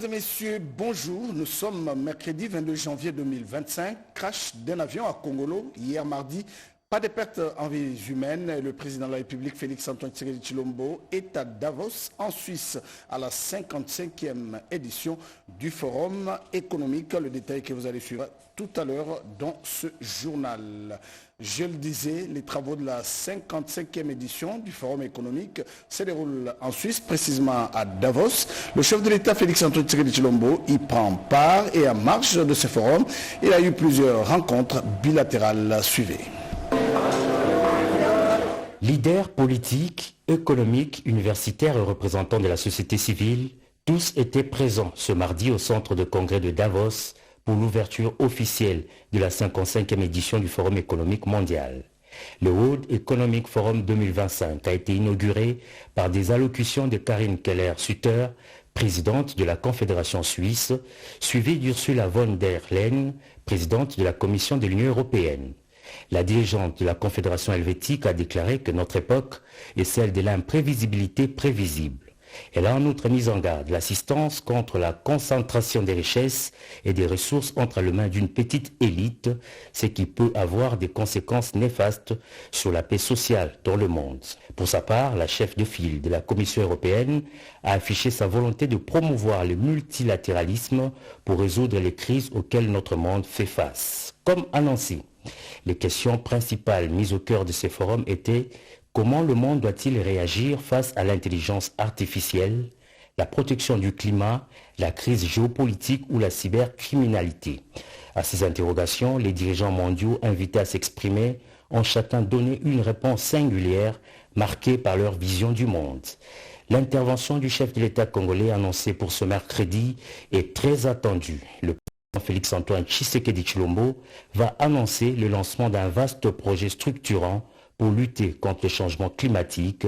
Mesdames et messieurs, bonjour. Nous sommes mercredi 22 janvier 2025. Crash d'un avion à Kongolo hier mardi. Pas de pertes en vie humaine. Le président de la République, Félix-Antoine Tshisekedi Tshilombo, est à Davos, en Suisse, à la 55e édition du Forum économique. Le détail que vous allez suivre tout à l'heure dans ce journal. Je le disais, les travaux de la 55e édition du Forum économique se déroulent en Suisse, précisément à Davos. Le chef de l'État, Félix-Antoine Tshisekedi Tshilombo, y prend part et en marge de ce forum, il a eu plusieurs rencontres bilatérales. Suivez. Leaders politiques, économiques, universitaires et représentants de la société civile, tous étaient présents ce mardi au centre de congrès de Davos pour l'ouverture officielle de la 55e édition du Forum économique mondial. Le World Economic Forum 2025 a été inauguré par des allocutions de Karin Keller-Sutter, présidente de la Confédération suisse, suivie d'Ursula von der Leyen, présidente de la Commission de l'Union européenne. La dirigeante de la Confédération helvétique a déclaré que notre époque est celle de l'imprévisibilité prévisible. Elle a en outre mis en garde l'assistance contre la concentration des richesses et des ressources entre les mains d'une petite élite, ce qui peut avoir des conséquences néfastes sur la paix sociale dans le monde. Pour sa part, la chef de file de la Commission européenne a affiché sa volonté de promouvoir le multilatéralisme pour résoudre les crises auxquelles notre monde fait face. Comme annoncé, les questions principales mises au cœur de ces forums étaient: comment le monde doit-il réagir face à l'intelligence artificielle, la protection du climat, la crise géopolitique ou la cybercriminalité? À ces interrogations, les dirigeants mondiaux invités à s'exprimer ont chacun donné une réponse singulière marquée par leur vision du monde. L'intervention du chef de l'État congolais annoncée pour ce mercredi est très attendue. Le Félix-Antoine Tshisekedi Tshilombo va annoncer le lancement d'un vaste projet structurant pour lutter contre le changement climatique,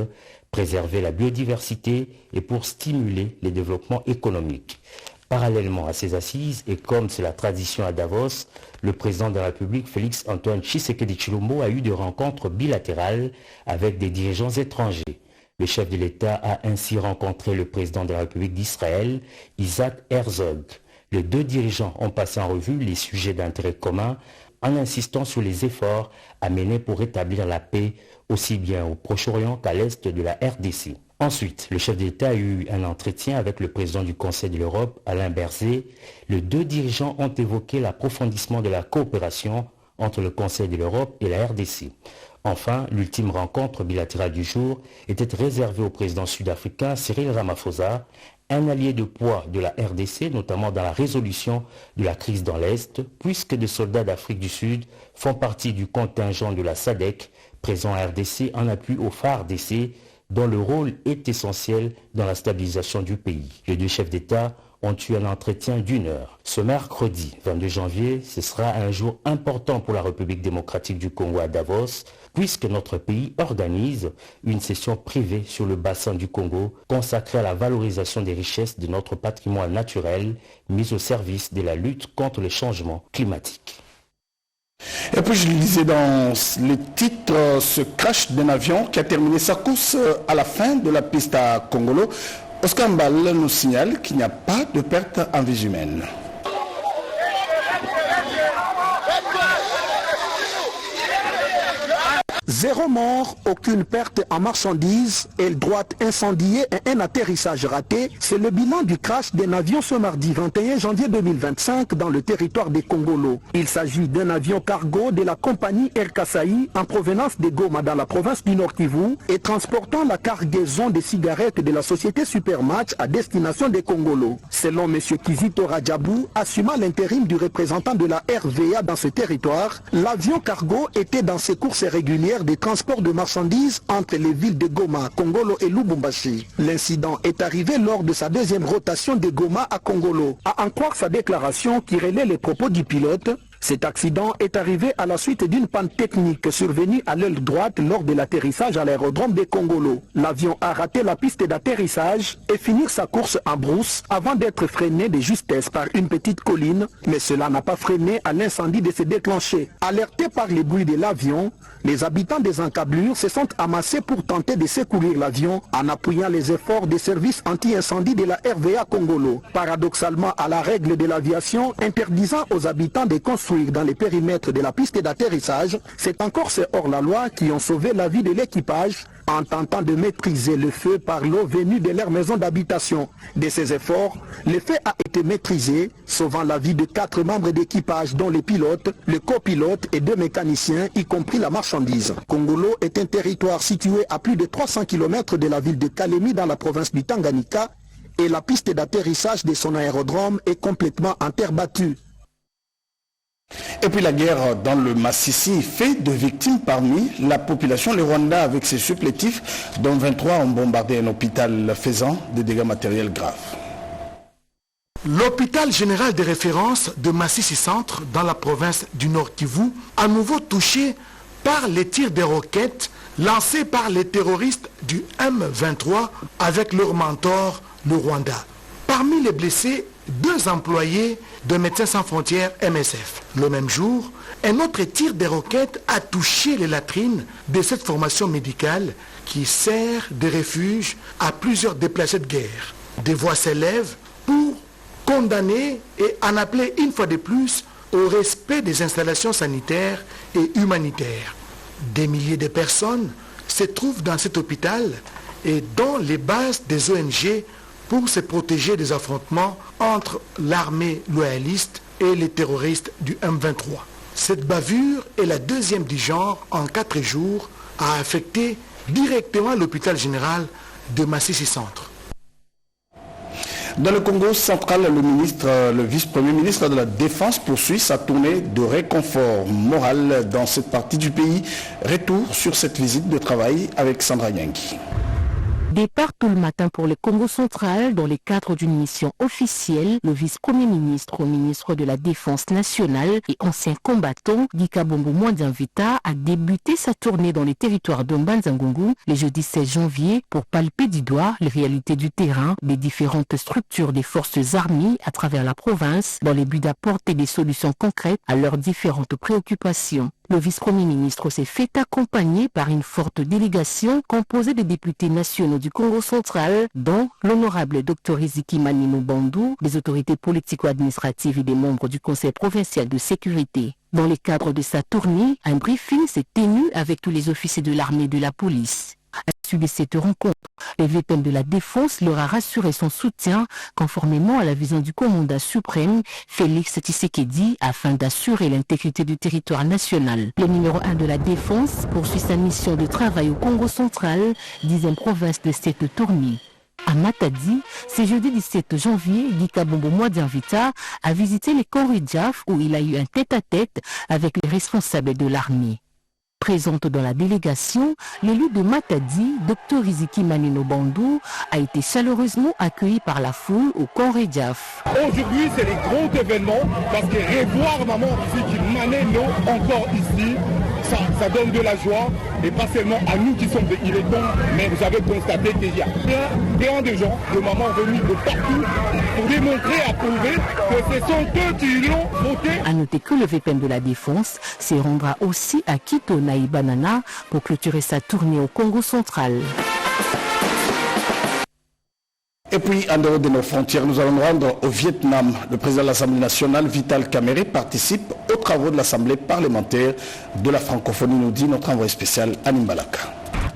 préserver la biodiversité et pour stimuler les développements économiques. Parallèlement à ces assises, et comme c'est la tradition à Davos, le président de la République, Félix-Antoine Tshisekedi Tshilombo, a eu des rencontres bilatérales avec des dirigeants étrangers. Le chef de l'État a ainsi rencontré le président de la République d'Israël, Isaac Herzog. Les deux dirigeants ont passé en revue les sujets d'intérêt commun en insistant sur les efforts à mener pour rétablir la paix aussi bien au Proche-Orient qu'à l'est de la RDC. Ensuite, le chef d'État a eu un entretien avec le président du Conseil de l'Europe, Alain Berset. Les deux dirigeants ont évoqué l'approfondissement de la coopération entre le Conseil de l'Europe et la RDC. Enfin, l'ultime rencontre bilatérale du jour était réservée au président sud-africain Cyril Ramaphosa, un allié de poids de la RDC, notamment dans la résolution de la crise dans l'Est, puisque des soldats d'Afrique du Sud font partie du contingent de la SADC, présent à RDC en appui au FARDC, dont le rôle est essentiel dans la stabilisation du pays. Les deux chefs d'État ont eu un entretien d'1 heure. Ce mercredi 22 janvier, ce sera un jour important pour la République démocratique du Congo à Davos, puisque notre pays organise une session privée sur le bassin du Congo consacrée à la valorisation des richesses de notre patrimoine naturel mis au service de la lutte contre le changement climatique. Et puis je le disais dans les titres, ce crash d'un avion qui a terminé sa course à la fin de la piste à Kongolo. Oscar Mbal nous signale qu'il n'y a pas de perte en vie humaine. Zéro mort, aucune perte en marchandises, aile droite incendiée et un atterrissage raté. C'est le bilan du crash d'un avion ce mardi 21 janvier 2025 dans le territoire des Congolo. Il s'agit d'un avion cargo de la compagnie Air Kasai en provenance de Goma dans la province du Nord Kivu et transportant la cargaison de cigarettes de la société Supermatch à destination des Congolo. Selon M. Kizito Radjabou, assumant l'intérim du représentant de la RVA dans ce territoire, l'avion cargo était dans ses courses régulières des transports de marchandises entre les villes de Goma, Kongolo et Lubumbashi. L'incident est arrivé lors de sa deuxième rotation de Goma à Kongolo. À en croire sa déclaration qui relaie les propos du pilote, Cet accident est arrivé à la suite d'une panne technique survenue à l'aile droite lors de l'atterrissage à l'aérodrome de Kongolo. L'avion a raté la piste d'atterrissage et finir sa course en brousse avant d'être freiné de justesse par une petite colline, mais cela n'a pas freiné à l'incendie de se déclencher. Alertés par les bruits de l'avion, les habitants des encablures se sont amassés pour tenter de secourir l'avion en appuyant les efforts des services anti-incendie de la RVA Kongolo. Paradoxalement à la règle de l'aviation interdisant aux habitants de construire dans les périmètres de la piste d'atterrissage, c'est encore ces hors-la-loi qui ont sauvé la vie de l'équipage en tentant de maîtriser le feu par l'eau venue de leur maison d'habitation. De ces efforts, le feu a été maîtrisé, sauvant la vie de 4 membres d'équipage dont les pilotes, le copilote et 2 mécaniciens, y compris la marchandise. Kongolo est un territoire situé à plus de 300 km de la ville de Kalemi dans la province du Tanganyika et la piste d'atterrissage de son aérodrome est complètement en terre battue. Et puis la guerre dans le Massissi fait de victimes parmi la population. Le Rwanda, avec ses supplétifs, dont 23 ont bombardé un hôpital faisant des dégâts matériels graves. L'hôpital général de référence de Massissi Centre, dans la province du Nord Kivu, à nouveau touché par les tirs des roquettes lancés par les terroristes du M23 avec leur mentor, le Rwanda. Parmi les blessés, 2 employés de Médecins sans frontières MSF. Le même jour, un autre tir des roquettes a touché les latrines de cette formation médicale qui sert de refuge à plusieurs déplacés de guerre. Des voix s'élèvent pour condamner et en appeler une fois de plus au respect des installations sanitaires et humanitaires. Des milliers de personnes se trouvent dans cet hôpital et dans les bases des ONG pour se protéger des affrontements entre l'armée loyaliste et les terroristes du M23. Cette bavure est la 2e du genre en 4 jours a affecté directement l'hôpital général de Massissi Centre. Dans le Congo central, le vice-premier ministre de la Défense poursuit sa tournée de réconfort moral dans cette partie du pays. Retour sur cette visite de travail avec Sandra Nyangi. Départ tout le matin pour le Congo central dans le cadre d'une mission officielle, le vice-premier ministre au ministre de la Défense nationale et ancien combattant, Gikabombo Mwandianvita, a débuté sa tournée dans les territoires de Mbanzangungu le jeudi 16 janvier pour palper du doigt les réalités du terrain des différentes structures des forces armées à travers la province dans le but d'apporter des solutions concrètes à leurs différentes préoccupations. Le vice-premier ministre s'est fait accompagner par une forte délégation composée des députés nationaux du Congo central, dont l'honorable Dr Riziki Manino Bandou, des autorités politico-administratives et des membres du Conseil provincial de sécurité. Dans le cadre de sa tournée, un briefing s'est tenu avec tous les officiers de l'armée et de la police. À l'issue de cette rencontre, le VPN de la Défense leur a rassuré son soutien conformément à la vision du commandant suprême Félix Tshisekedi afin d'assurer l'intégrité du territoire national. Le numéro 1 de la Défense poursuit sa mission de travail au Congo central, 10e province de cette tournée. À Matadi, ce jeudi 17 janvier, Gikabombo Mwandianvita a visité les camps Ridjaf où il a eu un tête-à-tête avec les responsables de l'armée. Présente dans la délégation, l'élu de Matadi, Dr Riziki Manino Bandou, a été chaleureusement accueilli par la foule au camp Ridjaf. Aujourd'hui, c'est les grands événements parce que revoir maman Riziki Manino encore ici, ça donne de la joie et pas seulement à nous qui sommes des Irétons, mais vous avez constaté qu'il y a plein de gens, de mamans venus de partout pour démontrer, à prouver que ce sont eux qui l'ont voté. A noter que le VPN de la Défense se rendra aussi à Quito Naïbanana pour clôturer sa tournée au Congo central. Et puis, en dehors de nos frontières, nous allons nous rendre au Vietnam. Le président de l'Assemblée nationale, Vital Kamerhe, participe aux travaux de l'Assemblée parlementaire de la francophonie, nous dit notre envoyé spécial Anim Balaka.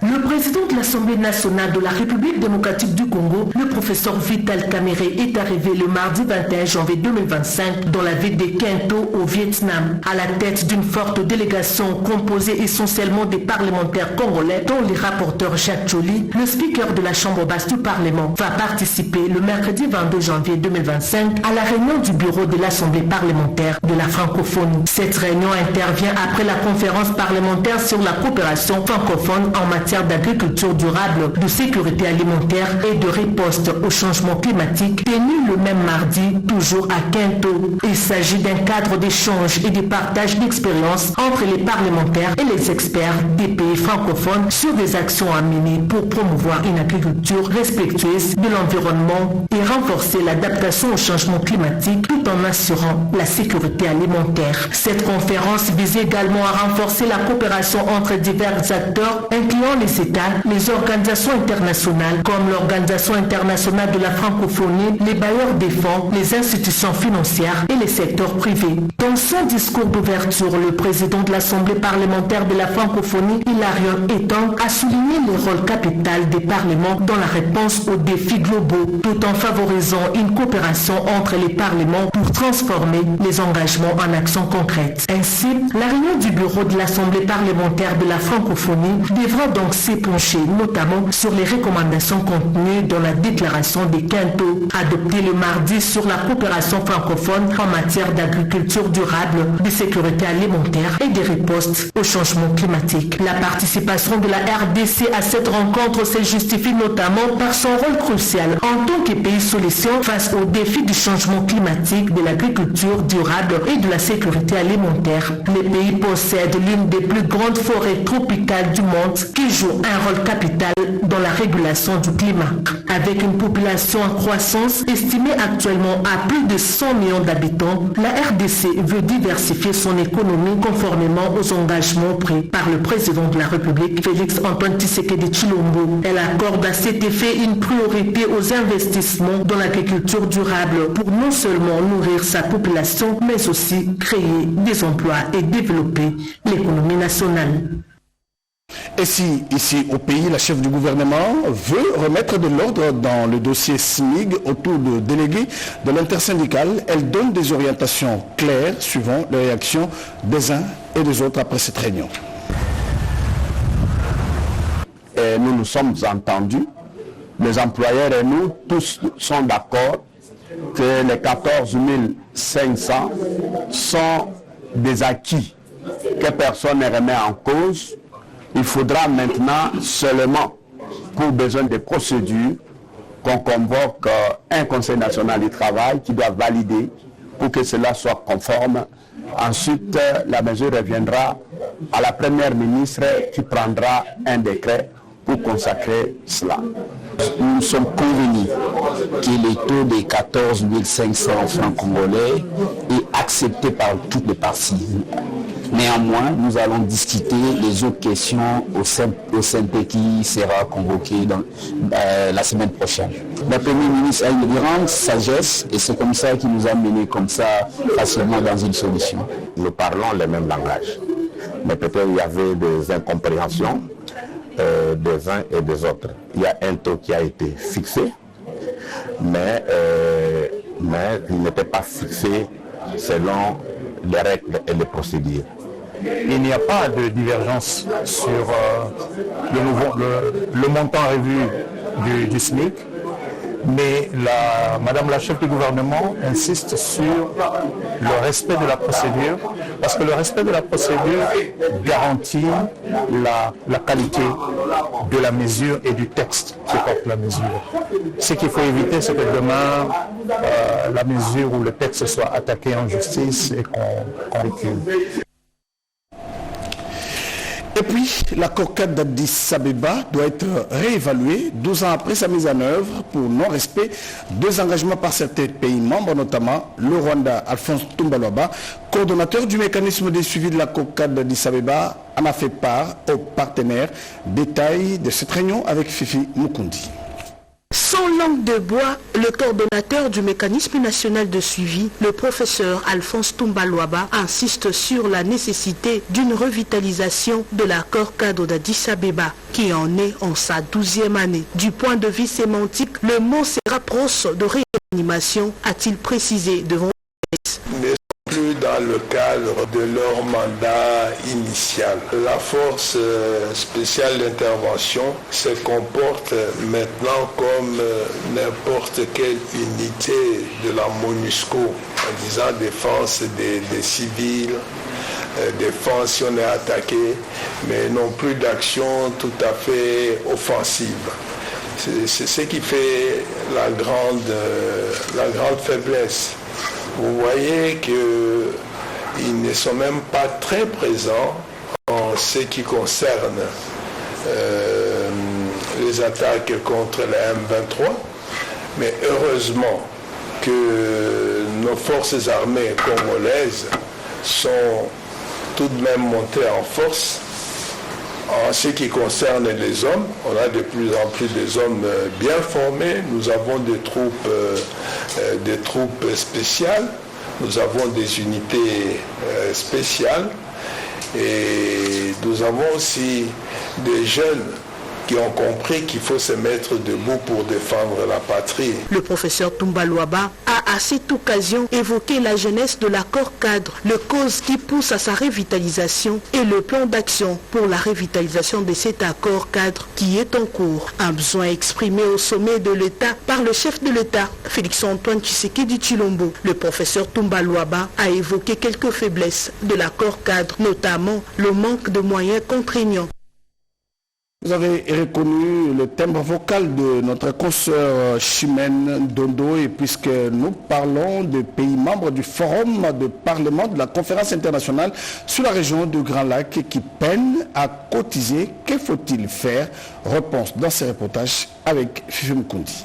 Le président de l'Assemblée nationale de la République démocratique du Congo, le professeur Vital Kamerhe, est arrivé le mardi 21 janvier 2025 dans la ville de Quinto au Vietnam, à la tête d'une forte délégation composée essentiellement des parlementaires congolais, dont les rapporteurs Jacques Choli, le speaker de la Chambre basse du Parlement, va participer le mercredi 22 janvier 2025 à la réunion du bureau de l'Assemblée parlementaire de la francophonie. Cette réunion intervient après la conférence parlementaire sur la coopération francophone en matière matière d'agriculture durable, de sécurité alimentaire et de riposte au changement climatique, tenu le même mardi, toujours à Quinto. Il s'agit d'un cadre d'échange et de partage d'expériences entre les parlementaires et les experts des pays francophones sur des actions à mener pour promouvoir une agriculture respectueuse de l'environnement et renforcer l'adaptation au changement climatique tout en assurant la sécurité alimentaire. Cette conférence vise également à renforcer la coopération entre divers acteurs, incluant les États, les organisations internationales comme l'Organisation internationale de la francophonie, les bailleurs des fonds, les institutions financières et les secteurs privés. Dans son discours d'ouverture, le président de l'Assemblée parlementaire de la francophonie, Hilarion Etang, a souligné le rôle capital des parlements dans la réponse aux défis globaux, tout en favorisant une coopération entre les parlements pour transformer les engagements en actions concrètes. Ainsi, la réunion du bureau de l'Assemblée parlementaire de la francophonie devra donc s'épancher notamment sur les recommandations contenues dans la déclaration des Quinto, adoptée le mardi sur la coopération francophone en matière d'agriculture durable, de sécurité alimentaire et de riposte au changement climatique. La participation de la RDC à cette rencontre se justifie notamment par son rôle crucial en tant que pays solution face aux défis du changement climatique, de l'agriculture durable et de la sécurité alimentaire. Les pays possèdent l'une des plus grandes forêts tropicales du monde qui joue un rôle capital dans la régulation du climat. Avec une population en croissance estimée actuellement à plus de 100 millions d'habitants, la RDC veut diversifier son économie conformément aux engagements pris par le président de la République, Félix Antoine Tshisekedi Tshilombo. Elle accorde à cet effet une priorité aux investissements dans l'agriculture durable pour non seulement nourrir sa population, mais aussi créer des emplois et développer l'économie nationale. Et si, ici au pays, la chef du gouvernement veut remettre de l'ordre dans le dossier SMIG autour de délégués de l'intersyndicale, elle donne des orientations claires suivant les réactions des uns et des autres après cette réunion. Et nous nous sommes entendus, les employeurs et nous, tous sont d'accord que les 14 500 sont des acquis que personne ne remet en cause. Il faudra maintenant seulement, pour besoin de procédures, qu'on convoque un Conseil national du travail qui doit valider pour que cela soit conforme. Ensuite, la mesure reviendra à la première ministre qui prendra un décret pour consacrer cela. Nous sommes convenus que le taux des 14 500 francs congolais est accepté par toutes les parties. Néanmoins, nous allons discuter les autres questions au CNP qui sera convoqué la semaine prochaine. Le Premier ministre a une grande sagesse et c'est comme ça qu'il nous a menés comme ça facilement dans une solution. Nous parlons le même langage, mais peut-être il y avait des incompréhensions des uns et des autres. Il y a un taux qui a été fixé, mais il n'était pas fixé selon les règles et les procédures. Il n'y a pas de divergence sur le montant revu du SMIC, mais Madame la chef du gouvernement insiste sur le respect de la procédure, parce que le respect de la procédure garantit la qualité de la mesure et du texte qui porte la mesure. Ce qu'il faut éviter, c'est que demain, la mesure ou le texte soit attaqué en justice et qu'on recule. Et puis, l'accord cadre d'Addis Abeba doit être réévalué 12 ans après sa mise en œuvre pour non-respect des engagements par certains pays membres, notamment le Rwanda. Alphonse Tumbalwaba, coordonnateur du mécanisme de suivi de l'accord cadre d'Addis Abeba, en a fait part aux partenaires. Détail de cette réunion avec Fifi Mukundi. Sans langue de bois, le coordonnateur du mécanisme national de suivi, le professeur Alphonse Tumbalwaba, insiste sur la nécessité d'une revitalisation de l'accord cadre d'Addis Abeba, qui en est en sa 12e année. Du point de vue sémantique, le mot se rapproche de réanimation, a-t-il précisé devant plus dans le cadre de leur mandat initial. La force spéciale d'intervention se comporte maintenant comme n'importe quelle unité de la MONUSCO, en disant défense des civils, défense si on est attaqué, mais non plus d'action tout à fait offensive. C'est ce qui fait la grande faiblesse. Vous voyez qu'ils ne sont même pas très présents en ce qui concerne les attaques contre la M23, mais heureusement que nos forces armées congolaises sont tout de même montées en force. En ce qui concerne les hommes, on a de plus en plus des hommes bien formés. Nous avons des troupes spéciales, nous avons des unités spéciales et nous avons aussi des jeunes qui ont compris qu'il faut se mettre debout pour défendre la patrie. Le professeur Toumba Luaba a à cette occasion évoqué la jeunesse de l'accord cadre, le cause qui pousse à sa revitalisation et le plan d'action pour la revitalisation de cet accord cadre qui est en cours. Un besoin exprimé au sommet de l'État par le chef de l'État, Félix-Antoine Tshisekedi Tshilombo. Le professeur Toumba Luaba a évoqué quelques faiblesses de l'accord cadre, notamment le manque de moyens contraignants. Vous avez reconnu le timbre vocal de notre consoeur Chimène Dondo, et puisque nous parlons de pays membres du Forum de Parlement de la Conférence internationale sur la région du Grand Lac qui peinent à cotiser, que faut-il faire? Réponse dans ce reportage avec Fifi Moukundi.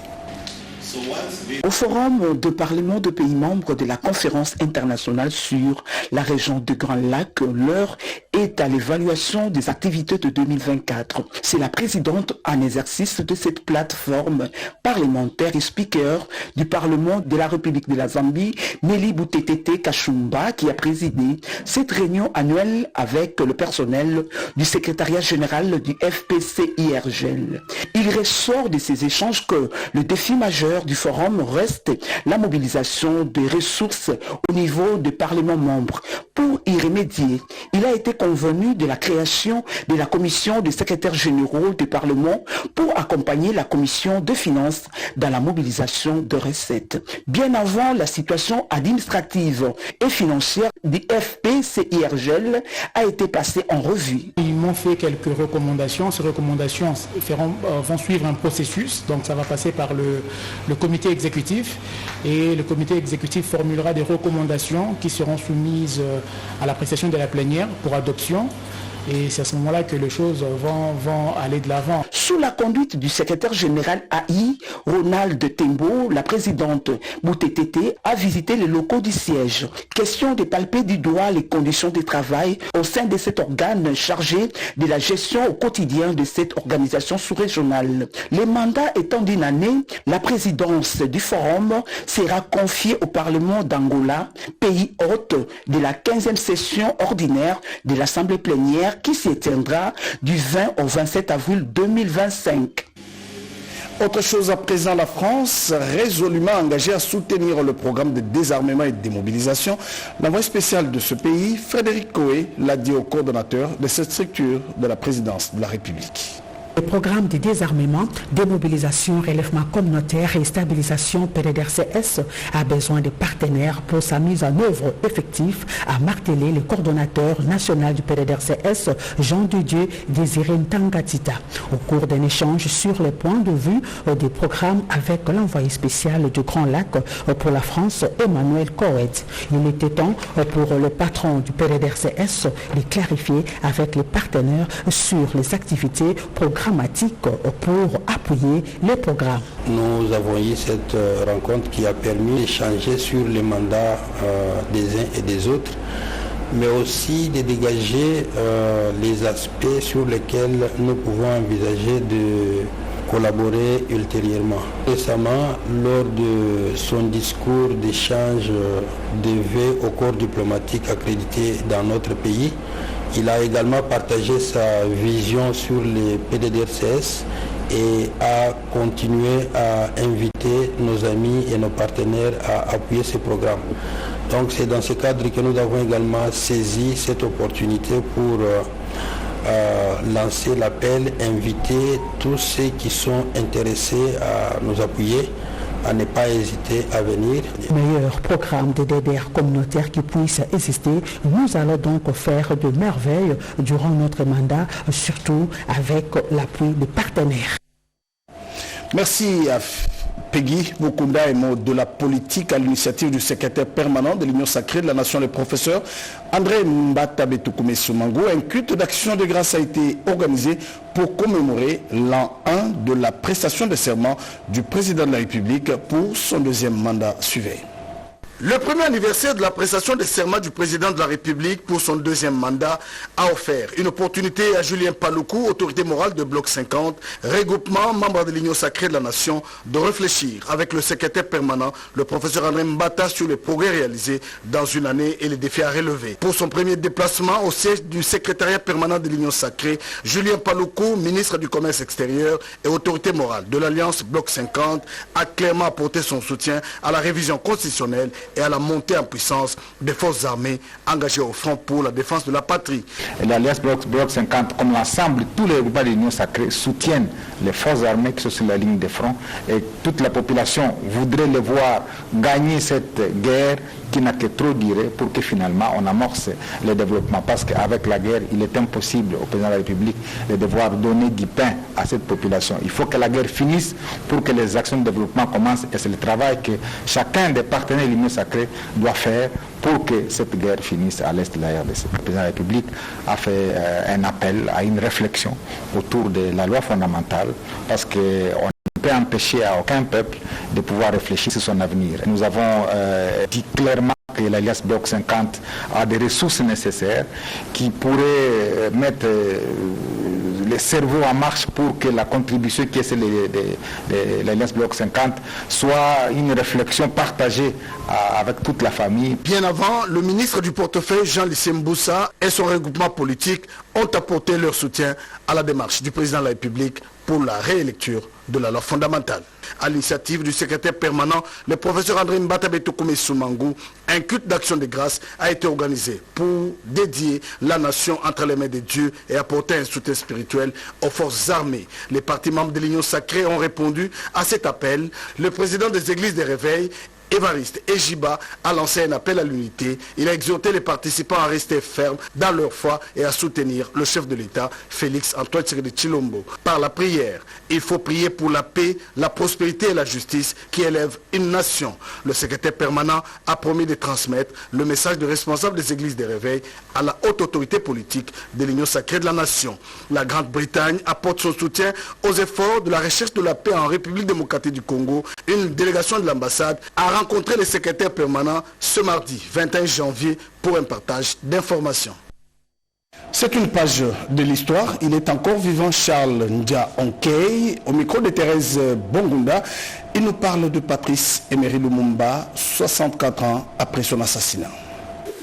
Au Forum de Parlement de pays membres de la Conférence internationale sur la région du Grand Lac, l'heure est à l'évaluation des activités de 2024. C'est la présidente en exercice de cette plateforme parlementaire et speaker du Parlement de la République de la Zambie, Nelly Boutetete Kachumba, qui a présidé cette réunion annuelle avec le personnel du secrétariat général du FPCIRGL. Il ressort de ces échanges que le défi majeur du forum reste la mobilisation des ressources au niveau des parlements membres. Pour y remédier, il a été convenu de la création de la commission des secrétaires généraux du Parlement pour accompagner la commission de finances dans la mobilisation de recettes. Bien avant, la situation administrative et financière du FPCIRGL a été passée en revue. Ils m'ont fait quelques recommandations. Ces recommandations vont suivre un processus. Donc ça va passer par le comité exécutif, et le comité exécutif formulera des recommandations qui seront soumises à l'appréciation de la plénière pour adoption. Et c'est à ce moment-là que les choses vont aller de l'avant. Sous la conduite du secrétaire général AI, Ronald Tembo, la présidente Boutetete a visité les locaux du siège. Question de palper du doigt les conditions de travail au sein de cet organe chargé de la gestion au quotidien de cette organisation sous-régionale. Les mandats étant d'une année, la présidence du forum sera confiée au Parlement d'Angola, pays hôte de la 15e session ordinaire de l'Assemblée plénière qui s'éteindra du 20 au 27 avril 2025. Autre chose à présent, la France, résolument engagée à soutenir le programme de désarmement et de démobilisation. L'envoyé spécial de ce pays, Frédéric Coé, l'a dit au coordonnateur de cette structure de la présidence de la République. Le programme de désarmement, démobilisation, relèvement communautaire et stabilisation PDDRCS a besoin de partenaires pour sa mise en œuvre effective, a martelé le coordonnateur national du PDDRCS, Jean de Dieu Désiré Ntangatita, au cours d'un échange sur les points de vue des programmes avec l'envoyé spécial du Grand Lac pour la France, Emmanuel Coët. Il était temps pour le patron du PDDRCS de clarifier avec les partenaires sur les activités programmatiques pour appuyer les programmes. Nous avons eu cette rencontre qui a permis d'échanger sur les mandats des uns et des autres, mais aussi de dégager les aspects sur lesquels nous pouvons envisager de collaborer ultérieurement. Récemment, lors de son discours d'échange de vœux au corps diplomatique accrédité dans notre pays, il a également partagé sa vision sur les PDDRCS et a continué à inviter nos amis et nos partenaires à appuyer ce programme. Donc c'est dans ce cadre que nous avons également saisi cette opportunité pour lancer l'appel, inviter tous ceux qui sont intéressés à nous appuyer à ne pas hésiter à venir. Meilleur programme de DDR communautaire qui puisse exister, nous allons donc faire de merveilles durant notre mandat, surtout avec l'appui des partenaires. Merci à Peggy Mukunda et mot de la politique à l'initiative du secrétaire permanent de l'Union sacrée de la nation, le professeur André Mbata Betoukoumé Soumango. Un culte d'action de grâce a été organisé pour commémorer l'an 1 de la prestation de serment du président de la République pour son deuxième mandat suivant. Le premier anniversaire de la prestation de serment du président de la République pour son deuxième mandat a offert une opportunité à Julien Paloukou, autorité morale de Bloc 50, regroupement membre de l'Union sacrée de la nation, de réfléchir avec le secrétaire permanent, le professeur André Mbata, sur les progrès réalisés dans une année et les défis à relever. Pour son premier déplacement au siège du secrétariat permanent de l'Union sacrée, Julien Paloukou, ministre du Commerce extérieur et autorité morale de l'Alliance Bloc 50, a clairement apporté son soutien à la révision constitutionnelle et à la montée en puissance des forces armées engagées au front pour la défense de la patrie. L'Alliance Bloc 50, comme l'ensemble, tous les groupements de l'Union sacrée soutiennent les forces armées qui sont sur la ligne de front, et toute la population voudrait les voir gagner cette guerre qui n'a que trop duré pour que finalement on amorce le développement, parce qu'avec la guerre, il est impossible au président de la République de devoir donner du pain à cette population. Il faut que la guerre finisse pour que les actions de développement commencent, et c'est le travail que chacun des partenaires de l'Union sacrée doit faire pour que cette guerre finisse à l'est de la RDC. Le président de la République a fait un appel à une réflexion autour de la loi fondamentale, parce qu'on ne peut empêcher à aucun peuple de pouvoir réfléchir sur son avenir. Nous avons dit clairement que l'Alliance Bloc 50 a des ressources nécessaires qui pourraient mettre les cerveaux en marche pour que la contribution qui est celle de l'Alliance Bloc 50 soit une réflexion partagée avec toute la famille. Bien avant, le ministre du portefeuille Jean-Lycée Mboussa et son regroupement politique ont apporté leur soutien à la démarche du président de la République pour la réélecture de la loi fondamentale. À l'initiative du secrétaire permanent, le professeur André Mbata Betoukoumé Soumango, un culte d'action de grâce a été organisé pour dédier la nation entre les mains de Dieu et apporter un soutien spirituel aux forces armées. Les partis membres de l'Union sacrée ont répondu à cet appel. Le président des églises des réveils, Évariste Ejiba, a lancé un appel à l'unité. Il a exhorté les participants à rester fermes dans leur foi et à soutenir le chef de l'État, Félix Antoine Tshisekedi Tshilombo. Par la prière, il faut prier pour la paix, la prospérité et la justice qui élèvent une nation. Le secrétaire permanent a promis de transmettre le message du responsable des églises des réveils à la haute autorité politique de l'Union sacrée de la nation. La Grande-Bretagne apporte son soutien aux efforts de la recherche de la paix en République démocratique du Congo. Une délégation de l'ambassade a rencontré le secrétaire permanent ce mardi 21 janvier pour un partage d'informations. C'est une page de l'histoire. Il est encore vivant, Charles Ndia Onkei. Au micro de Thérèse Bongunda, il nous parle de Patrice Emery Lumumba, 64 ans après son assassinat.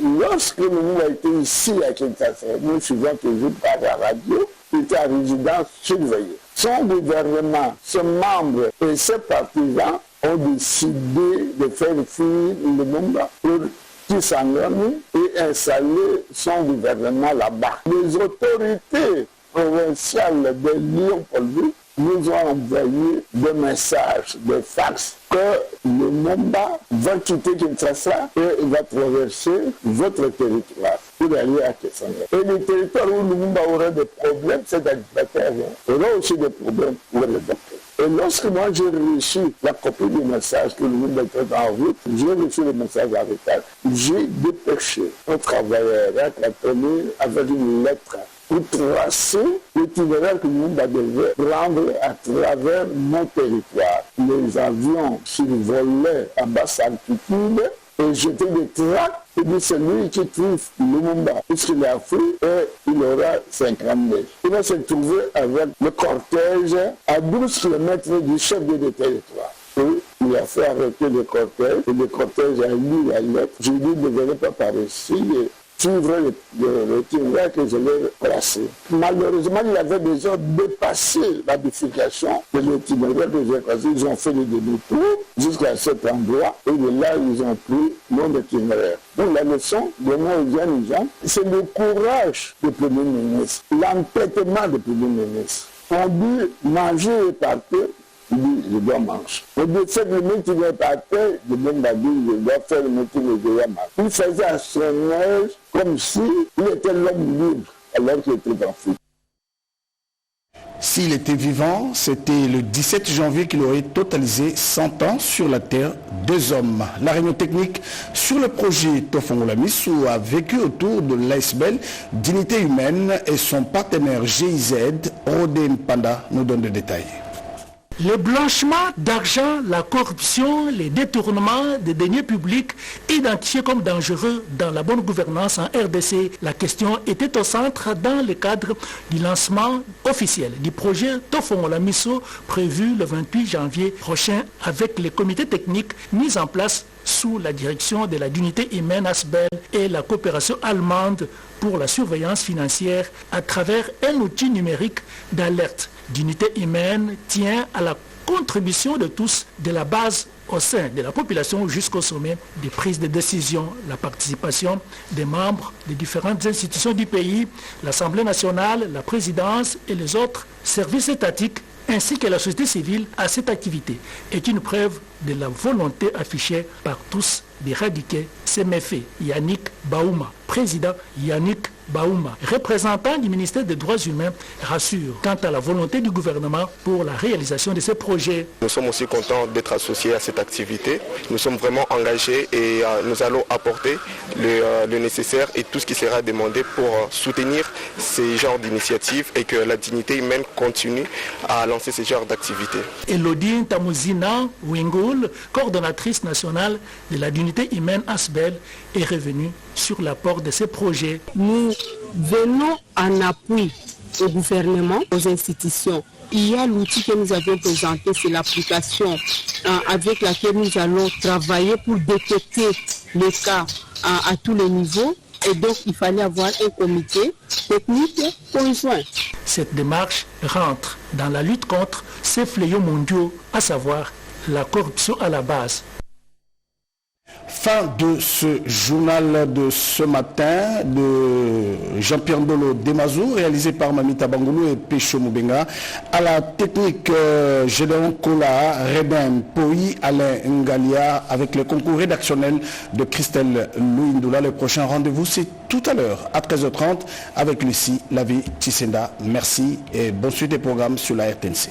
Lorsque Lumumba était ici à Kinshasa, nous suivons toujours par la radio, il était à résidence surveillée. Son gouvernement, ses membres et ses partisans ont décidé de faire fuir Lumumba pour Kisangani et installer son gouvernement là-bas. Les autorités provinciales de Lyon-Paul nous ont envoyé des messages, des fax, que Lumumba va quitter Kinshasa et va traverser votre territoire pour aller à Kisangani. Et le territoire où Lumumba aura des problèmes, c'est d'Alibataire, aura aussi des problèmes pour le docteur. Et lorsque moi j'ai reçu la copie du message que Lumumba était en route, j'ai reçu le message en retard. J'ai dépêché un travailleur avec une lettre pour tracer l'itinéraire que Lumumba devait prendre à travers mon territoire. Les avions survolaient à basse altitude et jetaient des tracts. Et dit c'est lui qui trouve Lumumba, puisqu'il est fou et il aura 50 000. Il va se trouver avec le cortège à 12 km du chef de territoire. Et il a fait arrêter le cortège, et le cortège a lu la lettre. Je lui ai dit, ne venez pas par ici, et suivre le itinéraire que je vais placer. Malheureusement, il avait déjà dépassé la bifurcation de l'itinéraire que j'ai placé. Ils ont fait le demi-tour jusqu'à cet endroit, et de là, ils ont pris mon itinéraire. Donc la leçon de nos jeunes gens, c'est le courage du Premier ministre, l'entêtement du Premier ministre. On dit manger et partir, dit, je dois manger. On dit, faites le métier par terre, je donne la vie, je dois faire le métier, je dois manger. Il faisait à son âge comme s'il était l'homme libre, alors qu'il était enfant. S'il était vivant, c'était le 17 janvier qu'il aurait totalisé 100 ans sur la terre des hommes. La réunion technique sur le projet Tofongola Missou a vécu autour de l'ASBEL, Dignité Humaine, et son partenaire GIZ, Rodé Mpanda, nous donne des détails. Le blanchiment d'argent, la corruption, les détournements des deniers publics identifiés comme dangereux dans la bonne gouvernance en RDC, la question était au centre dans le cadre du lancement officiel du projet Tofongola Missou prévu le 28 janvier prochain avec les comités techniques mis en place sous la direction de la Dignité Humaine ASBEL et la coopération allemande pour la surveillance financière à travers un outil numérique d'alerte. Dignité Humaine tient à la contribution de tous, de la base au sein de la population jusqu'au sommet des prises de décision, la participation des membres des différentes institutions du pays, l'Assemblée nationale, la présidence et les autres services étatiques ainsi que la société civile à cette activité est une preuve de la volonté affichée par tous d'éradiquer ces méfaits. Yannick Baouma, président Yannick Baouma, représentant du ministère des Droits humains, rassure quant à la volonté du gouvernement pour la réalisation de ces projets. Nous sommes aussi contents d'être associés à cette activité. Nous sommes vraiment engagés et nous allons apporter le nécessaire et tout ce qui sera demandé pour soutenir ces genres d'initiatives et que la dignité humaine continue à lancer ces genres d'activités. Elodie Tamuzina Wingoul, coordonnatrice nationale de la dignité humaine ASBEL, est revenue sur l'apport de ces projets. Nous venons en appui au gouvernement, aux institutions. Il y a l'outil que nous avions présenté, c'est l'application avec laquelle nous allons travailler pour détecter les cas à tous les niveaux. Et donc, il fallait avoir un comité technique conjoint. Cette démarche rentre dans la lutte contre ces fléaux mondiaux, à savoir la corruption à la base. Fin de ce journal de ce matin de Jean-Pierre Ndolo Demazou, réalisé par Mamita Bangoulou et Pécho Moubenga. À la technique, Gédéon Kola, Redin Poi, Alain Ngalia, avec le concours rédactionnel de Christelle Louindoula. Le prochain rendez-vous, c'est tout à l'heure, à 13h30, avec Lucie Lavi Tissenda. Merci et bonne suite des programmes sur la RTNC.